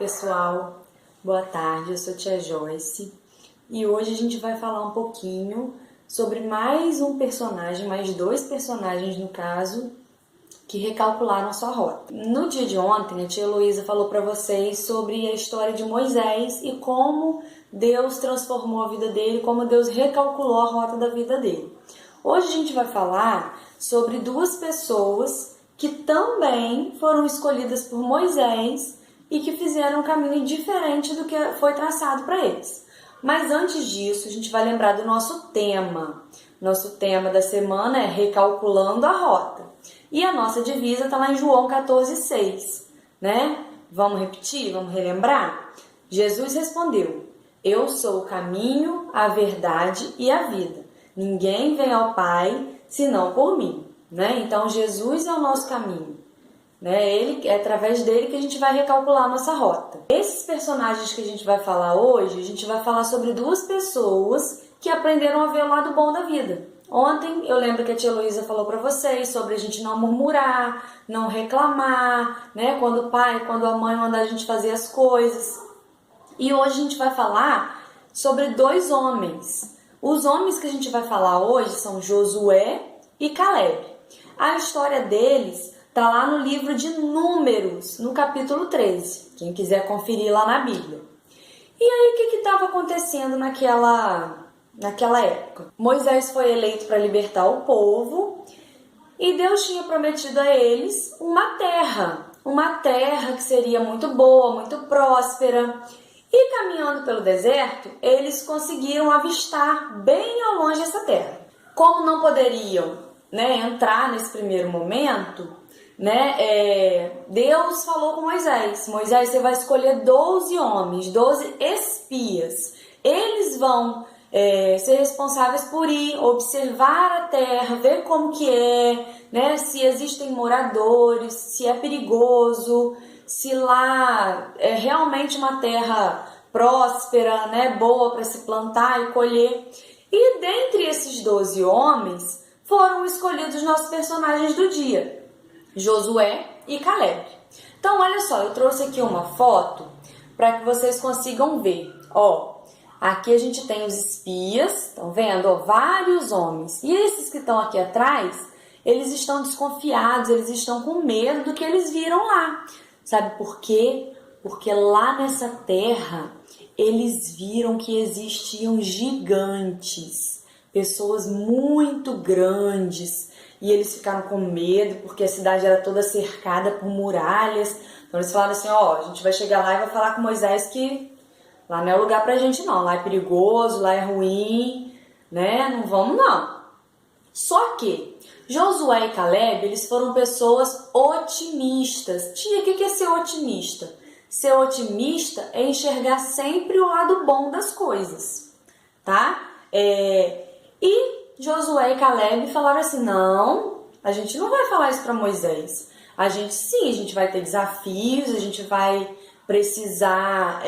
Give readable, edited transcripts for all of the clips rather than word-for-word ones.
Pessoal, boa tarde, eu sou tia Joyce e hoje a gente vai falar um pouquinho sobre mais um personagem, mais dois personagens no caso, que recalcularam sua rota. No dia de ontem, a tia Heloísa falou para vocês sobre a história de Moisés e como Deus transformou a vida dele, como Deus recalculou a rota da vida dele. Hoje a gente vai falar sobre duas pessoas que também foram escolhidas por Moisés e que fizeram um caminho diferente do que foi traçado para eles. Mas antes disso, a gente vai lembrar do nosso tema. Nosso tema da semana é Recalculando a Rota. E a nossa divisa está lá em João 14,6, né? Vamos repetir? Vamos relembrar? Jesus respondeu: Eu sou o caminho, a verdade e a vida. Ninguém vem ao Pai senão por mim, né? Então Jesus é o nosso caminho, né? É através dele que a gente vai recalcular a nossa rota. Esses personagens que a gente vai falar hoje, a gente vai falar sobre duas pessoas que aprenderam a ver o lado bom da vida. Ontem eu lembro que a tia Heloísa falou para vocês sobre a gente não murmurar, não reclamar, né? Quando o pai, quando a mãe manda a gente fazer as coisas. E hoje a gente vai falar sobre dois homens. Os homens que a gente vai falar hoje são Josué e Caleb. A história deles está lá no livro de Números, no capítulo 13. Quem quiser conferir lá na Bíblia. E aí, o que estava acontecendo naquela época? Moisés foi eleito para libertar o povo e Deus tinha prometido a eles uma terra que seria muito boa, muito próspera. E caminhando pelo deserto, eles conseguiram avistar bem ao longe essa terra. Como não poderiam, né, entrar nesse primeiro momento, né, Deus falou com Moisés: Moisés, você vai escolher 12 homens, 12 espias. Eles vão ser responsáveis por ir observar a terra, ver como que é, né, se existem moradores, se é perigoso, se lá é realmente uma terra próspera, né, boa para se plantar e colher. E dentre esses 12 homens foram escolhidos nossos personagens do dia, Josué e Caleb. Então, olha só, eu trouxe aqui uma foto para que vocês consigam ver. Ó, aqui a gente tem os espias, estão vendo? Ó, vários homens. E esses que estão aqui atrás, eles estão desconfiados, eles estão com medo do que eles viram lá. Sabe por quê? Porque lá nessa terra, eles viram que existiam gigantes, pessoas muito grandes. E eles ficaram com medo, porque a cidade era toda cercada por muralhas. Então eles falaram assim: ó, a gente vai chegar lá e vai falar com Moisés que lá não é lugar pra gente não, lá é perigoso, lá é ruim, né? Não vamos não. Só que Josué e Caleb, eles foram pessoas otimistas. Tia, o que é ser otimista? Ser otimista é enxergar sempre o lado bom das coisas, tá? E Josué e Caleb falaram assim: não, a gente não vai falar isso para Moisés. A gente vai ter desafios, a gente vai precisar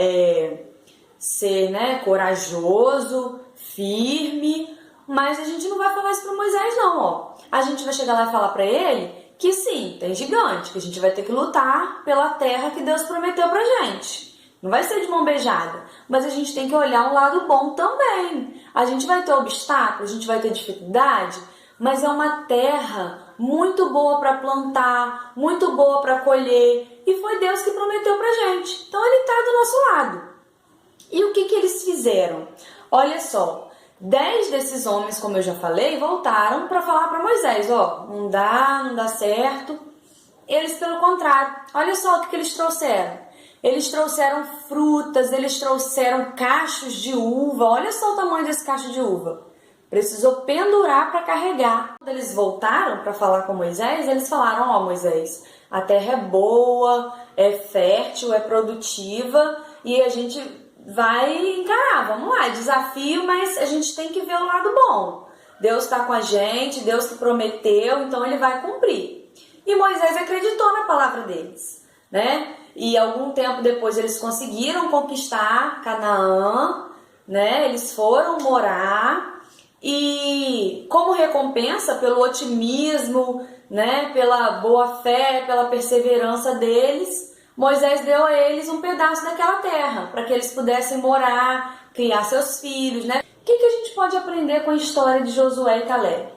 ser, né, corajoso, firme, mas a gente não vai falar isso para Moisés não, ó. A gente vai chegar lá e falar para ele que sim, tem gigante, que a gente vai ter que lutar pela terra que Deus prometeu pra gente. Não vai ser de mão beijada, mas a gente tem que olhar um lado bom também. A gente vai ter obstáculos, a gente vai ter dificuldade, mas é uma terra muito boa para plantar, muito boa para colher, e foi Deus que prometeu pra gente. Então ele está do nosso lado. E o que eles fizeram? Olha só, 10 desses homens, como eu já falei, voltaram para falar para Moisés: ó, não dá certo. Eles, pelo contrário, olha só o que eles trouxeram. Eles trouxeram frutas, eles trouxeram cachos de uva. Olha só o tamanho desse cacho de uva. Precisou pendurar para carregar. Quando eles voltaram para falar com Moisés, eles falaram: ó, Moisés, a terra é boa, é fértil, é produtiva e a gente vai encarar, vamos lá, é desafio, mas a gente tem que ver o lado bom. Deus está com a gente, Deus que prometeu, então ele vai cumprir. E Moisés acreditou na palavra deles, né? E algum tempo depois eles conseguiram conquistar Canaã, né? Eles foram morar e como recompensa pelo otimismo, né? Pela boa fé, pela perseverança deles, Moisés deu a eles um pedaço daquela terra, para que eles pudessem morar, criar seus filhos, né? O que a gente pode aprender com a história de Josué e Caleb?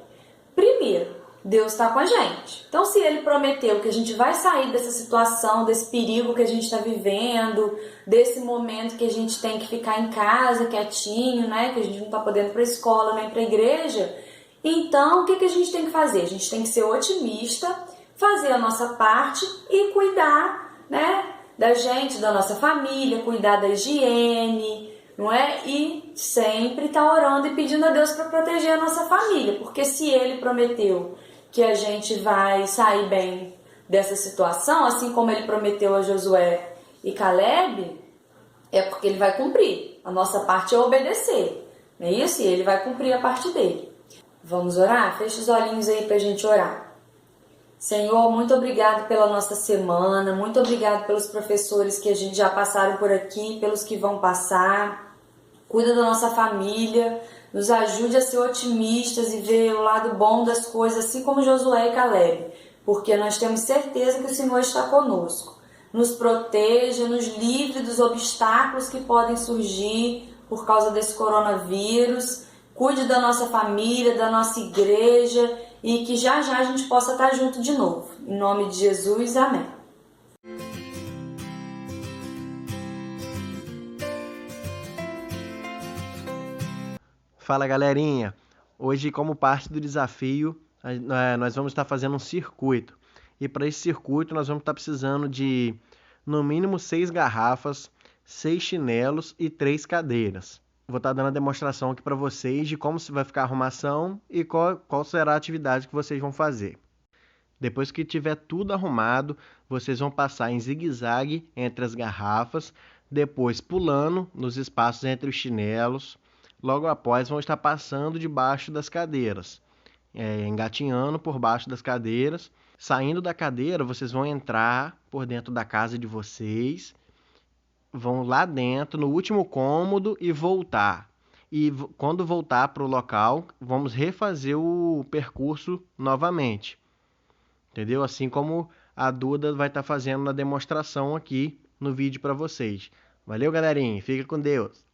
Primeiro, Deus está com a gente. Então, se Ele prometeu que a gente vai sair dessa situação, desse perigo que a gente está vivendo, desse momento que a gente tem que ficar em casa, quietinho, né? Que a gente não está podendo ir para a escola nem para a igreja. Então, o que a gente tem que fazer? A gente tem que ser otimista, fazer a nossa parte e cuidar, né, da gente, da nossa família, cuidar da higiene, não é? E sempre estar orando e pedindo a Deus para proteger a nossa família, porque se Ele prometeu que a gente vai sair bem dessa situação, assim como Ele prometeu a Josué e Caleb, é porque Ele vai cumprir. A nossa parte é obedecer, não é isso? E Ele vai cumprir a parte dele. Vamos orar? Fecha os olhinhos aí para a gente orar. Senhor, muito obrigado pela nossa semana, muito obrigado pelos professores que a gente já passaram por aqui, pelos que vão passar. Cuida da nossa família, nos ajude a ser otimistas e ver o lado bom das coisas, assim como Josué e Caleb, porque nós temos certeza que o Senhor está conosco. Nos proteja, nos livre dos obstáculos que podem surgir por causa desse coronavírus. Cuide da nossa família, da nossa igreja e que já a gente possa estar junto de novo. Em nome de Jesus, amém. Fala, galerinha! Hoje, como parte do desafio, nós vamos estar fazendo um circuito. E para esse circuito nós vamos estar precisando de, no mínimo, 6 garrafas, 6 chinelos e 3 cadeiras. Vou estar dando a demonstração aqui para vocês de como vai ficar a arrumação e qual será a atividade que vocês vão fazer. Depois que tiver tudo arrumado, vocês vão passar em zigue-zague entre as garrafas, depois pulando nos espaços entre os chinelos. Logo após, vão estar passando debaixo das cadeiras, engatinhando por baixo das cadeiras. Saindo da cadeira, vocês vão entrar por dentro da casa de vocês, vão lá dentro, no último cômodo e voltar. E quando voltar para o local, vamos refazer o percurso novamente. Entendeu? Assim como a Duda vai estar fazendo na demonstração aqui no vídeo para vocês. Valeu, galerinha. Fica com Deus.